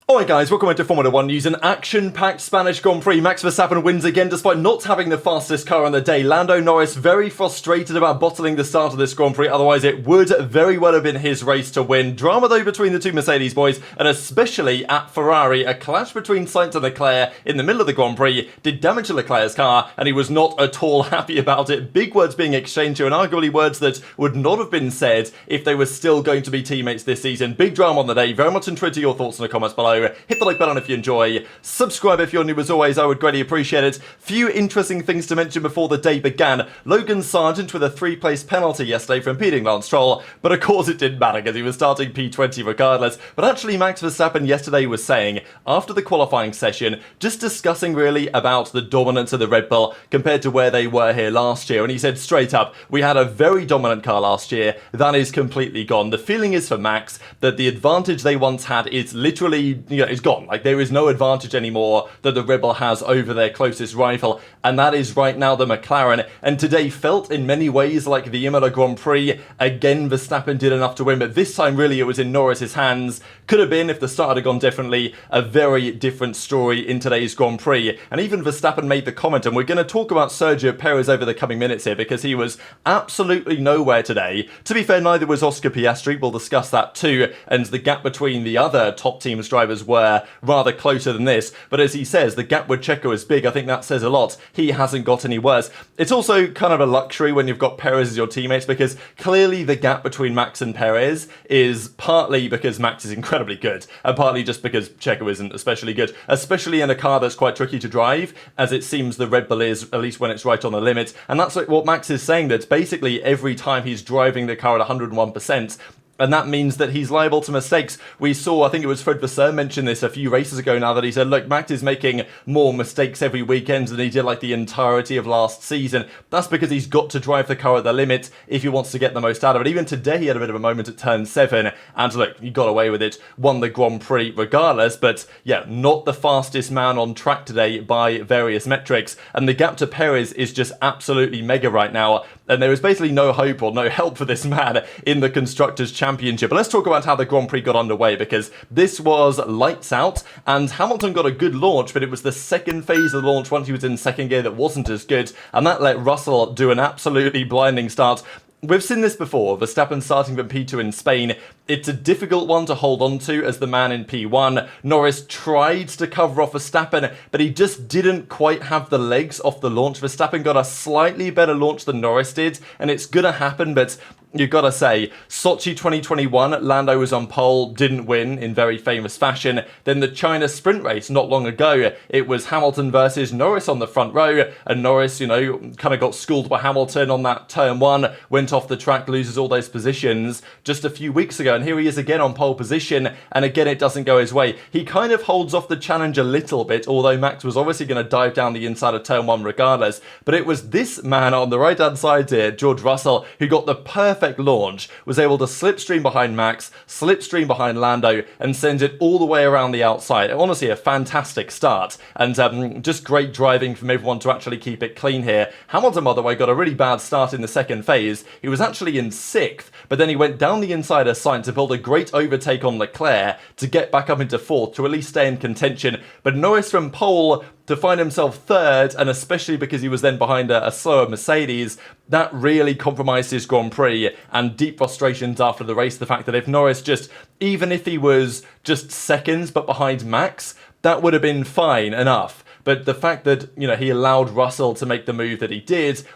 Alright guys, welcome into Formula 1 news. An action-packed Spanish Grand Prix. Max Verstappen wins again despite not having the fastest car on the day. Lando Norris very frustrated about bottling the start of this Grand Prix, otherwise it would very well have been his race to win. Drama though between the two Mercedes boys, and especially at Ferrari. A clash between Sainz and Leclerc in the middle of the Grand Prix did damage to Leclerc's car, and he was not at all happy about it. Big words being exchanged here, and arguably words that would not have been said if they were still going to be teammates this season. Big drama on the day. Very much intrigued to your thoughts in the comments below. Hit the like button if you enjoy. Subscribe if you're new as always, I would greatly appreciate it. Few interesting things to mention before the day began. Logan Sargent with a 3-place penalty yesterday for impeding Lance Stroll, but of course it didn't matter because he was starting P20 regardless. But actually Max Verstappen yesterday was saying, after the qualifying session, just discussing really about the dominance of the Red Bull compared to where they were here last year. And he said straight up, we had a very dominant car last year, that is completely gone. The feeling is for Max that the advantage they once had is literally, is gone. Like, there is no advantage anymore that the Red Bull has over their closest rival, and that is right now the McLaren. And today felt in many ways like the Imola Grand Prix. Again, Verstappen did enough to win, but this time really it was in Norris's hands. Could have been, if the start had gone differently, a very different story in today's Grand Prix. And even Verstappen made the comment, and we're going to talk about Sergio Perez over the coming minutes here, because he was absolutely nowhere today. To be fair, neither was Oscar Piastri, we'll discuss that too, and the gap between the other top team's drivers were rather closer than this. But as he says, the gap with Checo is big. I think that says a lot. He hasn't got any worse. It's also kind of a luxury when you've got Perez as your teammates, because clearly the gap between Max and Perez is partly because Max is incredibly good, and partly just because Checo isn't especially good, especially in a car that's quite tricky to drive, as it seems the Red Bull is, at least when it's right on the limit. And that's what Max is saying, that basically every time he's driving the car at 101%, and that means that he's liable to mistakes. We saw, I think it was Fred Vasseur mentioned this a few races ago now, that he said, look, Max is making more mistakes every weekend than he did like the entirety of last season. That's because he's got to drive the car at the limit if he wants to get the most out of it. Even today he had a bit of a moment at turn 7, and look, he got away with it, won the Grand Prix regardless, but yeah, not the fastest man on track today by various metrics. And the gap to Perez is just absolutely mega right now, and there is basically no hope or no help for this man in the Constructors' Championship. But let's talk about how the Grand Prix got underway, because this was lights out, and Hamilton got a good launch, but it was the second phase of the launch once he was in second gear that wasn't as good, and that let Russell do an absolutely blinding start. We've seen this before, Verstappen starting from P2 in Spain. It's a difficult one to hold on to as the man in P1. Norris tried to cover off Verstappen, but he just didn't quite have the legs off the launch. Verstappen got a slightly better launch than Norris did, and it's gonna happen, but you've got to say, Sochi 2021, Lando was on pole, didn't win in very famous fashion. Then the China sprint race not long ago, it was Hamilton versus Norris on the front row, and Norris, kind of got schooled by Hamilton on that turn 1, went off the track, loses all those positions just a few weeks ago, and here he is again on pole position, and again it doesn't go his way. He kind of holds off the challenge a little bit, although Max was obviously going to dive down the inside of turn 1 regardless, but it was this man on the right hand side here, George Russell, who got the perfect launch, was able to slipstream behind Max, slipstream behind Lando, and send it all the way around the outside. Honestly, a fantastic start, and just great driving from everyone to actually keep it clean here. Hamilton, by the way, got a really bad start in the second phase. He was actually in 6th, but then he went down the inside of Sainz to build a great overtake on Leclerc to get back up into 4th to at least stay in contention. But Norris from pole to find himself 3rd, and especially because he was then behind a slower Mercedes, that really compromised his Grand Prix, and deep frustrations after the race. The fact that if Norris even if he was just seconds but behind Max, that would have been fine enough. But the fact that, he allowed Russell to make the move that he did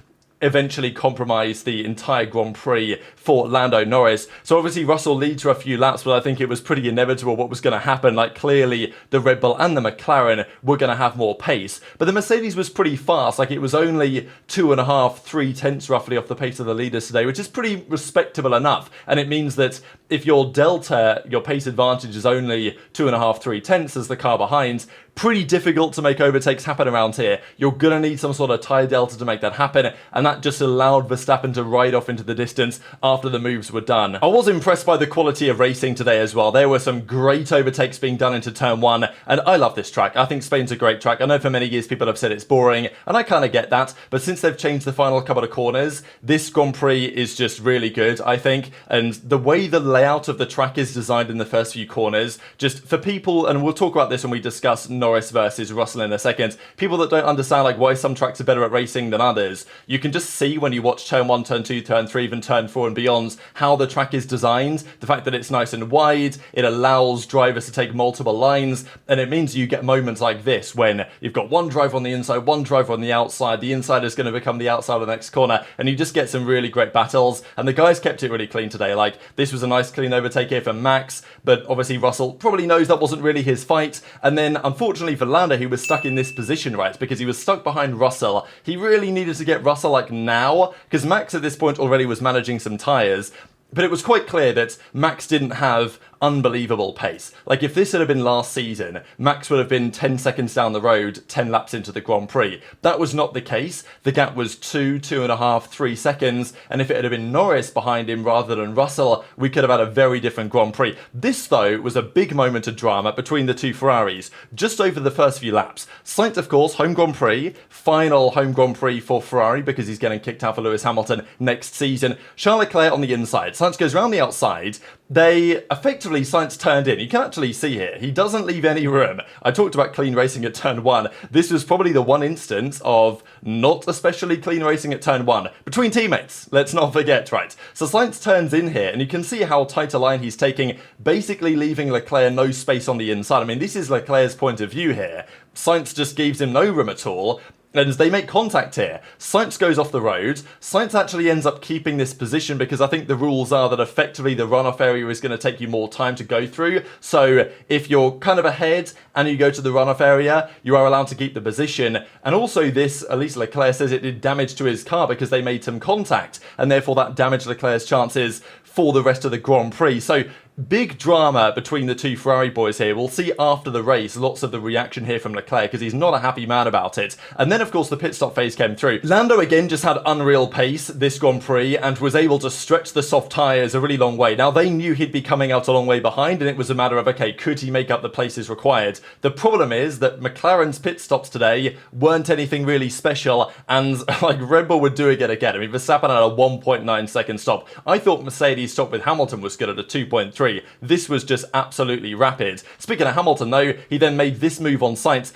eventually compromised the entire Grand Prix for Lando Norris. So obviously Russell leads for a few laps, but I think it was pretty inevitable what was going to happen. Like, clearly the Red Bull and the McLaren were going to have more pace, but the Mercedes was pretty fast. Like, it was only 2.5, 3 tenths roughly off the pace of the leaders today, which is pretty respectable enough. And it means that if your delta, your pace advantage is only 2.5, 3 tenths as the car behind, pretty difficult to make overtakes happen around here. You're going to need some sort of tyre delta to make that happen, and that just allowed Verstappen to ride off into the distance after the moves were done. I was impressed by the quality of racing today as well. There were some great overtakes being done into turn 1, and I love this track. I think Spain's a great track. I know for many years people have said it's boring, and I kind of get that, but since they've changed the final couple of corners, this Grand Prix is just really good, I think, and the way the layout of the track is designed in the first few corners, just for people, and we'll talk about this when we discuss Norris versus Russell in a second, people that don't understand like why some tracks are better at racing than others, you can just see when you watch turn 1, turn 2, turn 3, even turn 4 and beyond, how the track is designed, the fact that it's nice and wide, it allows drivers to take multiple lines, and it means you get moments like this when you've got one driver on the inside, one driver on the outside, the inside is going to become the outside of the next corner, and you just get some really great battles, and the guys kept it really clean today. Like, this was a nice clean overtake here for Max, but obviously Russell probably knows that wasn't really his fight, and then unfortunately for Lando, he was stuck in this position, right, because he was stuck behind Russell. He really needed to get Russell like now, because Max at this point already was managing some tyres, but it was quite clear that Max didn't have unbelievable pace. Like, if this had been last season, Max would have been 10 seconds down the road, 10 laps into the Grand Prix. That was not the case. The gap was 2.5, 3 seconds, and if it had been Norris behind him rather than Russell, we could have had a very different Grand Prix. This, though, was a big moment of drama between the two Ferraris, just over the first few laps. Sainz, of course, home Grand Prix, final home Grand Prix for Ferrari because he's getting kicked out for Lewis Hamilton next season. Charles Leclerc on the inside. Sainz goes around the outside. They effectively, Sainz turned in. You can actually see here, he doesn't leave any room. I talked about clean racing at turn 1. This was probably the one instance of not especially clean racing at turn 1. Between teammates, let's not forget, right? So Sainz turns in here, and you can see how tight a line he's taking, basically leaving Leclerc no space on the inside. I mean, this is Leclerc's point of view here. Sainz just gives him no room at all. And they make contact here. Sainz goes off the road. Sainz actually ends up keeping this position because I think the rules are that effectively the runoff area is going to take you more time to go through. So if you're kind of ahead and you go to the runoff area, you are allowed to keep the position. And also this, at least Leclerc says it did damage to his car because they made some contact. And therefore that damaged Leclerc's chances for the rest of the Grand Prix. So big drama between the two Ferrari boys here. We'll see after the race lots of the reaction here from Leclerc because he's not a happy man about it. And then, of course, the pit stop phase came through. Lando again just had unreal pace this Grand Prix and was able to stretch the soft tyres a really long way. Now, they knew he'd be coming out a long way behind and it was a matter of, okay, could he make up the places required? The problem is that McLaren's pit stops today weren't anything really special and like Red Bull would do it again. I mean, Verstappen had a 1.9 second stop. I thought Mercedes stop with Hamilton was good at a 2.3. This was just absolutely rapid. Speaking of Hamilton though, he then made this move on Sainz.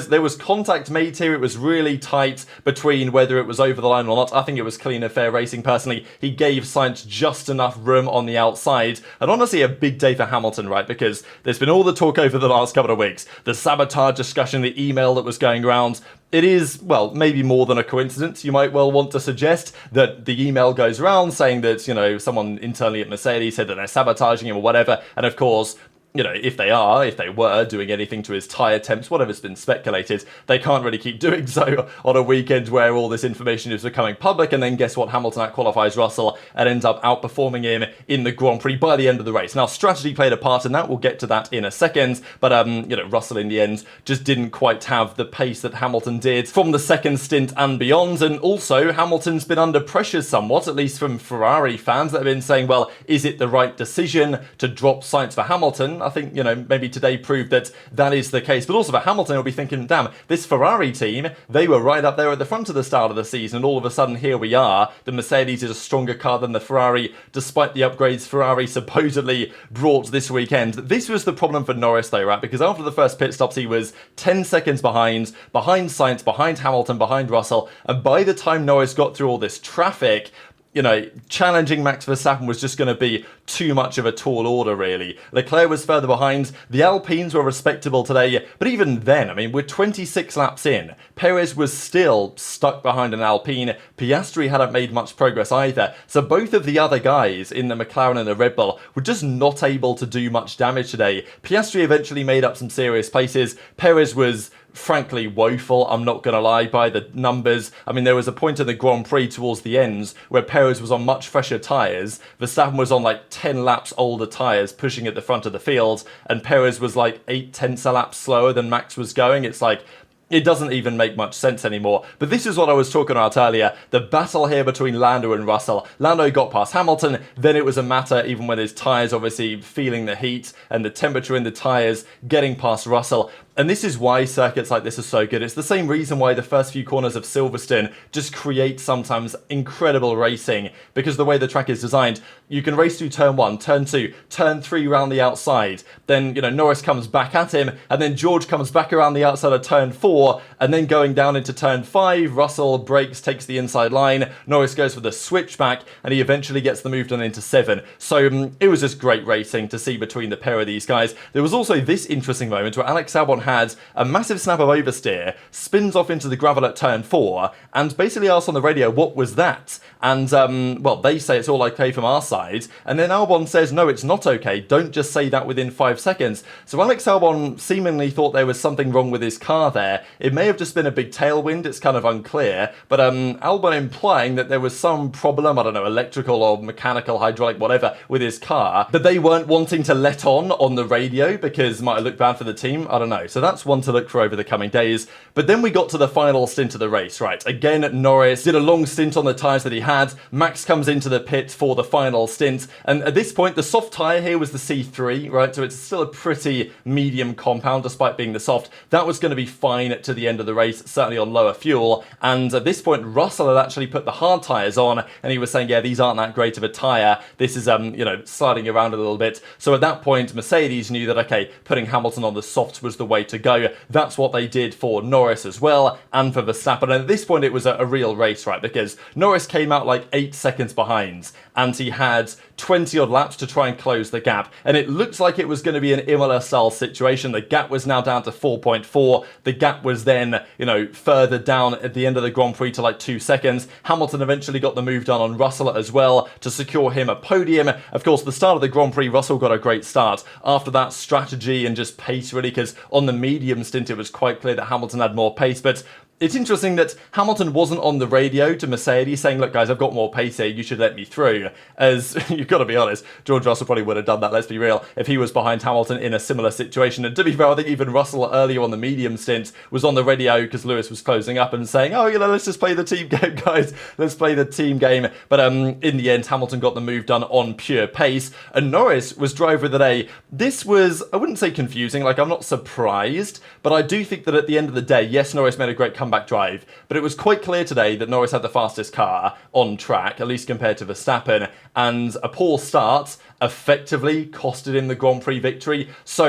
There was contact made here. It was really tight between whether it was over the line or not. I think it was clean and fair racing personally. He gave Sainz just enough room on the outside. And honestly, a big day for Hamilton, right? Because there's been all the talk over the last couple of weeks. The sabotage discussion, the email that was going around. It is, well, maybe more than a coincidence. You might well want to suggest that the email goes around saying that, you know, someone internally at Mercedes said that they're sabotaging him or whatever. And of course, you know, if they were doing anything to his tyre temps, whatever's been speculated, they can't really keep doing so on a weekend where all this information is becoming public. And then guess what? Hamilton out-qualifies Russell and ends up outperforming him in the Grand Prix by the end of the race. Now, strategy played a part in that. We'll get to that in a second. But, you know, Russell in the end just didn't quite have the pace that Hamilton did from the second stint and beyond. And also, Hamilton's been under pressure somewhat, at least from Ferrari fans that have been saying, well, is it the right decision to drop Sainz for Hamilton? I think, you know, maybe today proved that that is the case. But also for Hamilton, he'll be thinking, damn, this Ferrari team, they were right up there at the front of the start of the season, and all of a sudden here we are. The Mercedes is a stronger car than the Ferrari, despite the upgrades Ferrari supposedly brought this weekend. This was the problem for Norris though, right? Because after the first pit stops, he was 10 seconds behind Sainz, behind Hamilton, behind Russell, and by the time Norris got through all this traffic, you know, challenging Max Verstappen was just going to be too much of a tall order, really. Leclerc was further behind. The Alpines were respectable today, but even then, I mean, we're 26 laps in. Perez was still stuck behind an Alpine. Piastri hadn't made much progress either. So both of the other guys in the McLaren and the Red Bull were just not able to do much damage today. Piastri eventually made up some serious places. Perez was frankly woeful, I'm not going to lie, by the numbers. I mean, there was a point in the Grand Prix towards the ends where Perez was on much fresher tyres. Verstappen was on like 10 laps older tyres pushing at the front of the field, and Perez was like 8/10 a lap slower than Max was going. It's like, it doesn't even make much sense anymore. But this is what I was talking about earlier. The battle here between Lando and Russell. Lando got past Hamilton. Then it was a matter, even when his tyres obviously feeling the heat and the temperature in the tyres, getting past Russell. And this is why circuits like this are so good. It's the same reason why the first few corners of Silverstone just create sometimes incredible racing, because the way the track is designed, you can race through turn 1, turn 2, turn 3 around the outside. Then, Norris comes back at him, and then George comes back around the outside of turn 4, and then going down into turn 5, Russell brakes, takes the inside line, Norris goes for the switchback, and he eventually gets the move done into 7. So it was just great racing to see between the pair of these guys. There was also this interesting moment where Alex Albon had a massive snap of oversteer, spins off into the gravel at turn 4, and basically asks on the radio, what was that? And, well, they say it's all okay from our side, and then Albon says, no, it's not okay, don't just say that within 5 seconds. So Alex Albon seemingly thought there was something wrong with his car there. It may have just been a big tailwind, it's kind of unclear, but Albon implying that there was some problem, I don't know, electrical or mechanical, hydraulic, whatever, with his car, that they weren't wanting to let on the radio because it might have looked bad for the team, I don't know. So that's one to look for over the coming days. But then we got to the final stint of the race, right? Again, Norris did a long stint on the tyres that he had. Max comes into the pit for the final stint. And at this point, the soft tyre here was the C3, right? So it's still a pretty medium compound, despite being the soft. That was going to be fine to the end of the race, certainly on lower fuel. And at this point, Russell had actually put the hard tyres on, and he was saying, yeah, these aren't that great of a tyre. This is, sliding around a little bit. So at that point, Mercedes knew that, okay, putting Hamilton on the softs was the way to go. That's what they did for Norris as well, and for Verstappen. And at this point, it was a real race, right? Because Norris came out like 8 seconds behind, and he had 20 odd laps to try and close the gap. And it looked like it was going to be an Imola-style situation. The gap was now down to 4.4. The gap was then, further down at the end of the Grand Prix to like 2 seconds. Hamilton eventually got the move done on Russell as well to secure him a podium. Of course, the start of the Grand Prix, Russell got a great start. After that, strategy and just pace, really, because on the medium stint, it was quite clear that Hamilton had more pace. But it's interesting that Hamilton wasn't on the radio to Mercedes saying, look guys, I've got more pace here, you should let me through. As, you've got to be honest, George Russell probably would have done that, let's be real, if he was behind Hamilton in a similar situation. And to be fair, I think even Russell earlier on the medium stint was on the radio because Lewis was closing up and saying, oh, let's just play the team game, guys. Let's play the team game. But in the end, Hamilton got the move done on pure pace. And Norris was driver of the day. This was, I wouldn't say confusing, like I'm not surprised, but I do think that at the end of the day, yes, Norris made a great comeback drive, but it was quite clear today that Norris had the fastest car on track, at least compared to Verstappen, and a poor start effectively costed him the Grand Prix victory. So,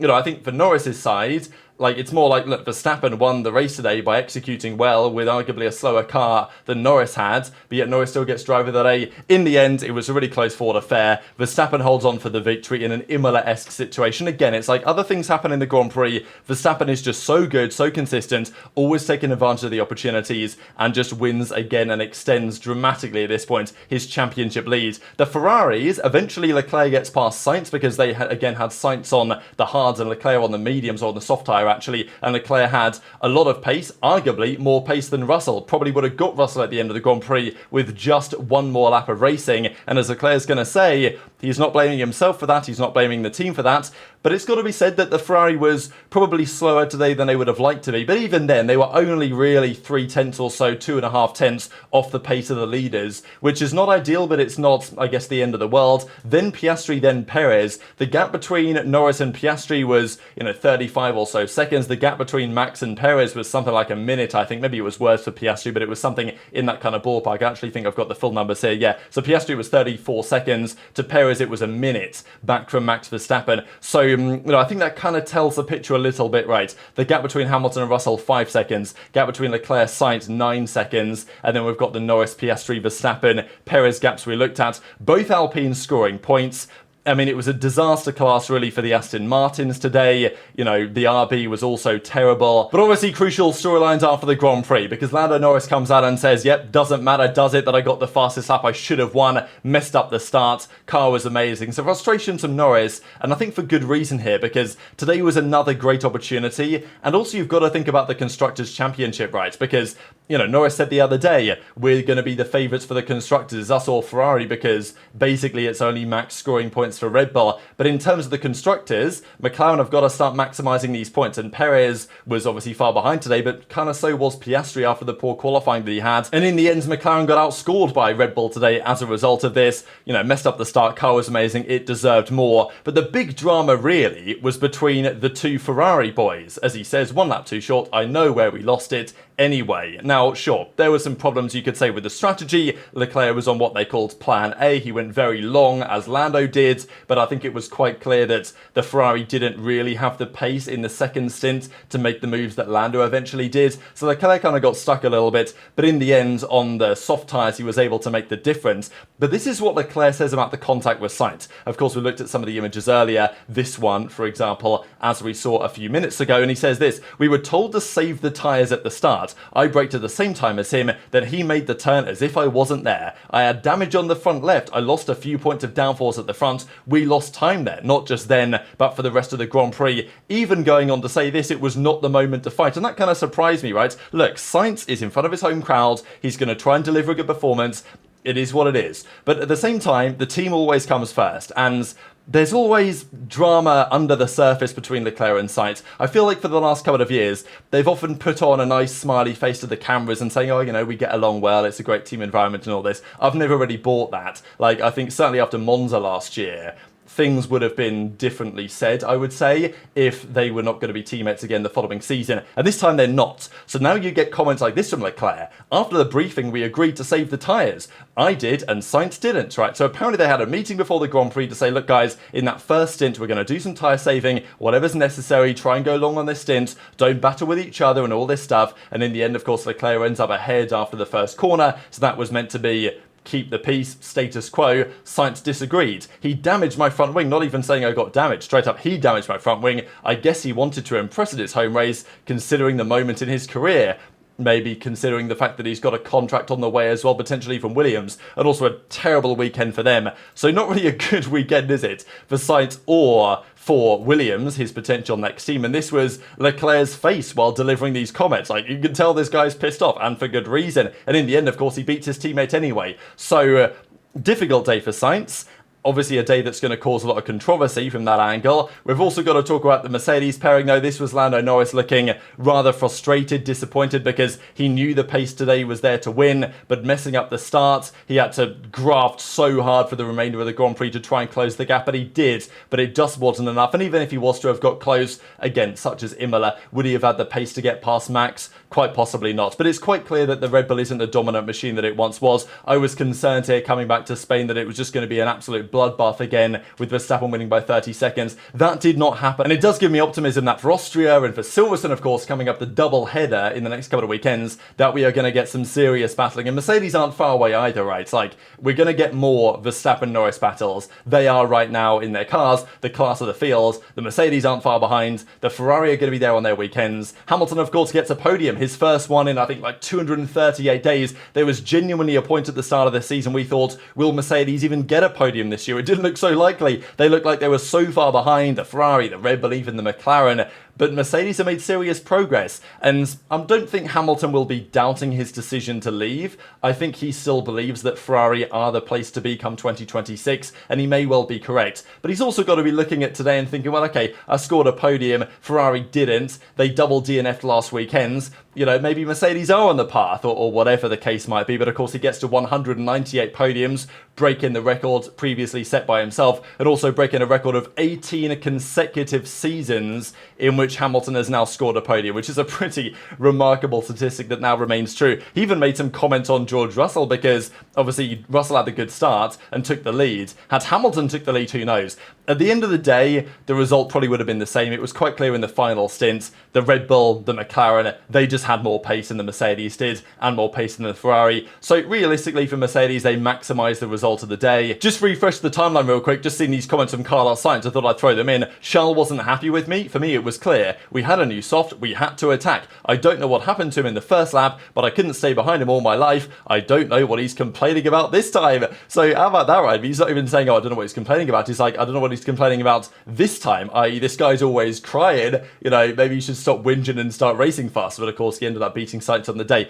I think for Norris's side, it's more like, look, Verstappen won the race today by executing well with arguably a slower car than Norris had, but yet Norris still gets driver of the day. In the end, it was a really close fought affair. Verstappen holds on for the victory in an Imola-esque situation. Again, it's like other things happen in the Grand Prix. Verstappen is just so good, so consistent, always taking advantage of the opportunities, and just wins again and extends dramatically at this point his championship lead. The Ferraris, eventually Leclerc gets past Sainz because they had Sainz on the hards and Leclerc on the mediums or on the soft tyre actually, and Leclerc had a lot of pace, arguably more pace than Russell. Probably would have got Russell at the end of the Grand Prix with just one more lap of racing, and as Leclerc's going to say, he's not blaming himself for that, he's not blaming the team for that, but it's got to be said that the Ferrari was probably slower today than they would have liked to be, but even then, they were only really 3 tenths or so, 2.5 tenths off the pace of the leaders, which is not ideal, but it's not, I guess, the end of the world. Then Piastri, then Perez. The gap between Norris and Piastri was, 35 or so seconds. The gap between Max and Perez was something like a minute, I think. Maybe it was worse for Piastri, but it was something in that kind of ballpark. I actually think I've got the full numbers here. Yeah, so Piastri was 34 seconds. To Perez, it was a minute back from Max Verstappen. So, I think that kind of tells the picture a little bit, right? The gap between Hamilton and Russell, 5 seconds. Gap between Leclerc, Sainz, 9 seconds. And then we've got the Norris, Piastri, Verstappen, Perez gaps we looked at. Both Alpines scoring points. I mean, it was a disaster class, really, for the Aston Martins today. The RB was also terrible. But obviously, crucial storylines after the Grand Prix, because Lando Norris comes out and says, yep, doesn't matter, does it, that I got the fastest lap, I should have won, messed up the start, car was amazing. So frustration from Norris, and I think for good reason here, because today was another great opportunity, and also you've got to think about the Constructors' Championship, right? Because, Norris said the other day, we're going to be the favourites for the Constructors, us or Ferrari, because basically it's only Max scoring points points for Red Bull. But in terms of the constructors, McLaren have got to start maximising these points. And Perez was obviously far behind today, but kind of so was Piastri after the poor qualifying that he had. And in the end, McLaren got outscored by Red Bull today as a result of this. You know, messed up the start, car was amazing, it deserved more. But the big drama really was between the two Ferrari boys. As he says, 1 lap too short, I know where we lost it. Anyway, now sure, there were some problems you could say with the strategy. Leclerc was on what they called plan A. He went very long as Lando did, but I think it was quite clear that the Ferrari didn't really have the pace in the second stint to make the moves that Lando eventually did. So Leclerc kind of got stuck a little bit, but in the end on the soft tyres he was able to make the difference. But this is what Leclerc says about the contact with Sainz. Of course, we looked at some of the images earlier, this one for example, as we saw a few minutes ago, and he says this: we were told to save the tyres at the start. I braked at the same time as him, then he made the turn as if I wasn't there. I had damage on the front left, I lost a few points of downforce at the front, we lost time there, not just then, but for the rest of the Grand Prix. Even going on to say this, it was not the moment to fight, and that kind of surprised me, right? Look, Sainz is in front of his home crowd, he's going to try and deliver a good performance, it is what it is. But at the same time, the team always comes first, and there's always drama under the surface between Leclerc and Sainz. I feel like for the last couple of years, they've often put on a nice smiley face to the cameras and saying, oh, you know, we get along well, it's a great team environment and all this. I've never really bought that. Like, I think certainly after Monza last year, things would have been differently said, I would say, if they were not going to be teammates again the following season. And this time they're not. So now you get comments like this from Leclerc. After the briefing, we agreed to save the tyres. I did, and Sainz didn't, right? So apparently they had a meeting before the Grand Prix to say, look guys, in that first stint, we're going to do some tyre saving, whatever's necessary, try and go long on this stint, don't battle with each other and all this stuff. And in the end, of course, Leclerc ends up ahead after the first corner. So that was meant to be keep the peace, status quo. Sainz disagreed. He damaged my front wing, not even saying I got damaged. Straight up, he damaged my front wing. I guess he wanted to impress at his home race, considering the moment in his career. Maybe considering the fact that he's got a contract on the way as well, potentially from Williams, and also a terrible weekend for them. So not really a good weekend, is it, for Sainz or for Williams, his potential next team. And this was Leclerc's face while delivering these comments. Like, you can tell this guy's pissed off, and for good reason. And in the end, of course, he beats his teammate anyway. So, difficult day for Sainz. Obviously a day that's going to cause a lot of controversy from that angle. We've also got to talk about the Mercedes pairing though. This was Lando Norris looking rather frustrated, disappointed, because he knew the pace today was there to win, but messing up the start. He had to graft so hard for the remainder of the Grand Prix to try and close the gap, but he did, but it just wasn't enough. And even if he was to have got close, again, such as Imola, would he have had the pace to get past Max? Quite possibly not. But it's quite clear that the Red Bull isn't the dominant machine that it once was. I was concerned here coming back to Spain that it was just going to be an absolute bloodbath again with Verstappen winning by 30 seconds. That did not happen. And it does give me optimism that for Austria and for Silverstone, of course, coming up the double header in the next couple of weekends, that we are going to get some serious battling. And Mercedes aren't far away either, right? Like, we're going to get more Verstappen-Norris battles. They are right now in their cars, the class of the field. The Mercedes aren't far behind. The Ferrari are going to be there on their weekends. Hamilton, of course, gets a podium. His first one in, I think, like 238 days. There was genuinely a point at the start of the season we thought, will Mercedes even get a podium this year? It didn't look so likely. They looked like they were so far behind the Ferrari, the Red Bull, even the McLaren. But Mercedes have made serious progress, and I don't think Hamilton will be doubting his decision to leave. I think he still believes that Ferrari are the place to be come 2026, and he may well be correct. But he's also got to be looking at today and thinking, well, okay, I scored a podium, Ferrari didn't, they double DNF'd last weekend. You know, maybe Mercedes are on the path, or whatever the case might be, but of course he gets to 198 podiums, breaking the record previously set by himself, and also breaking a record of 18 consecutive seasons in which Hamilton has now scored a podium, which is a pretty remarkable statistic that now remains true. He even made some comments on George Russell, because obviously Russell had a good start and took the lead. Had Hamilton took the lead, who knows? At the end of the day, the result probably would have been the same. It was quite clear in the final stint. The Red Bull, the McLaren, they just had more pace than the Mercedes did, and more pace than the Ferrari. So realistically for Mercedes, they maximised the result of the day. Just refresh the timeline real quick, just seeing these comments from Carlos Sainz, I thought I'd throw them in. Charles wasn't happy with me. For me, it was clear. We had a new soft, we had to attack. I don't know what happened to him in the first lap, but I couldn't stay behind him all my life. I don't know what he's complaining about this time. So how about that, right? He's not even saying, oh, I don't know what he's complaining about. He's like, I don't know what he's complaining about this time, i.e. this guy's always crying. You know, maybe you should stop whinging and start racing faster. But of course, he ended up beating Sainz on the day.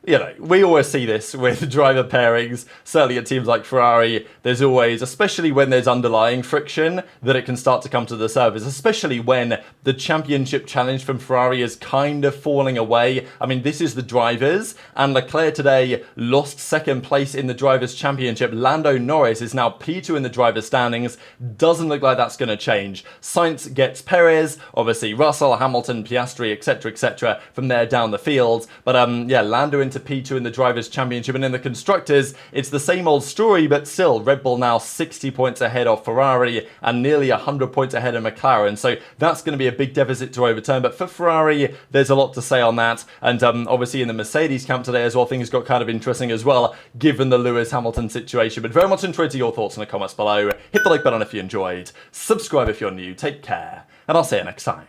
you know, we always see this with driver pairings, certainly at teams like Ferrari. There's always, especially when there's underlying friction, that it can start to come to the surface, especially when the championship challenge from Ferrari is kind of falling away. I mean, this is the drivers, and Leclerc today lost second place in the drivers' championship. Lando Norris is now P2 in the drivers' standings. Doesn't look like that's going to change. Sainz gets Perez, obviously Russell, Hamilton, Piastri, etc., from there down the field. But yeah, Lando into P2 in the Drivers' Championship, and in the Constructors, it's the same old story, but still, Red Bull now 60 points ahead of Ferrari and nearly 100 points ahead of McLaren, so that's going to be a big deficit to overturn. But for Ferrari, there's a lot to say on that, and obviously in the Mercedes camp today as well, things got kind of interesting as well, given the Lewis-Hamilton situation. But very much interested in your thoughts in the comments below. Hit the like button if you enjoyed, subscribe if you're new, take care, and I'll see you next time.